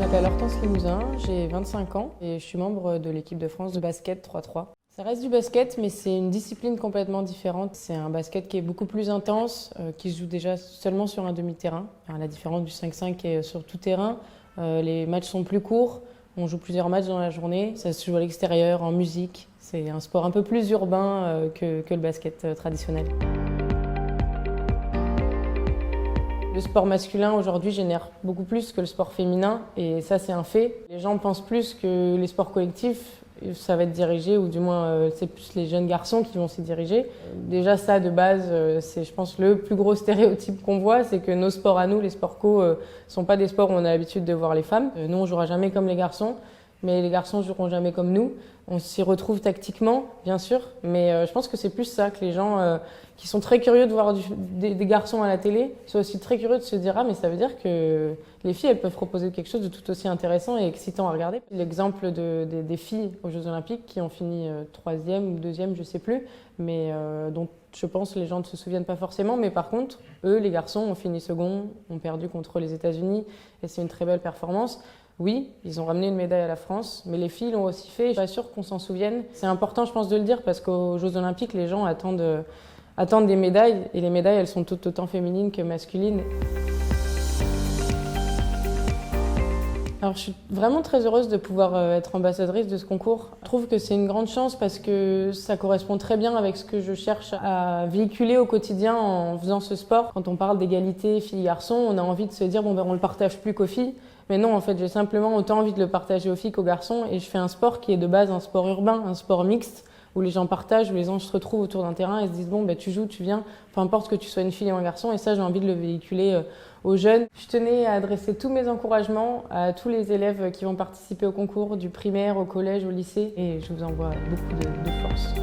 m'appelle Hortense Limousin, j'ai 25 ans et je suis membre de l'équipe de France de basket 3-3. Ça reste du basket, mais c'est une discipline complètement différente. C'est un basket qui est beaucoup plus intense, qui se joue déjà seulement sur un demi-terrain, à la différence du 5-5 qui est sur tout terrain. Les matchs sont plus courts, on joue plusieurs matchs dans la journée, ça se joue à l'extérieur, en musique. C'est un sport un peu plus urbain que le basket traditionnel. Le sport masculin aujourd'hui génère beaucoup plus que le sport féminin et ça c'est un fait. Les gens pensent plus que les sports collectifs, ça va être dirigé, ou du moins c'est plus les jeunes garçons qui vont s'y diriger. Déjà ça de base, c'est je pense le plus gros stéréotype qu'on voit, c'est que nos sports à nous, les sports co, sont pas des sports où on a l'habitude de voir les femmes. Nous on jouera jamais comme les garçons, mais les garçons joueront jamais comme nous. On s'y retrouve tactiquement, bien sûr, mais je pense que c'est plus ça, que les gens qui sont très curieux de voir des garçons à la télé soient aussi très curieux de se dire « Ah, mais ça veut dire que les filles, elles peuvent proposer quelque chose de tout aussi intéressant et excitant à regarder ». L'exemple des filles aux Jeux Olympiques qui ont fini 3e ou 2e, je sais plus, mais dont je pense les gens ne se souviennent pas forcément, mais par contre, eux, les garçons, ont fini second, ont perdu contre les États-Unis et c'est une très belle performance. Oui, ils ont ramené une médaille à la France, mais les filles l'ont aussi fait. Je suis pas sûre qu'on s'en souvienne. C'est important, je pense, de le dire parce qu'aux Jeux Olympiques, les gens attendent des médailles et les médailles, elles sont toutes autant féminines que masculines. Alors, je suis vraiment très heureuse de pouvoir être ambassadrice de ce concours. Je trouve que c'est une grande chance parce que ça correspond très bien avec ce que je cherche à véhiculer au quotidien en faisant ce sport. Quand on parle d'égalité filles-garçons, on a envie de se dire bon ben on le partage plus qu'aux filles. Mais non, en fait, j'ai simplement autant envie de le partager aux filles qu'aux garçons et je fais un sport qui est de base un sport urbain, un sport mixte où les gens partagent, où les gens se retrouvent autour d'un terrain et se disent bon ben tu joues, tu viens, peu importe que tu sois une fille ou un garçon, et ça j'ai envie de le véhiculer aux jeunes. Je tenais à adresser tous mes encouragements à tous les élèves qui vont participer au concours, du primaire au collège, au lycée, et je vous envoie beaucoup de force.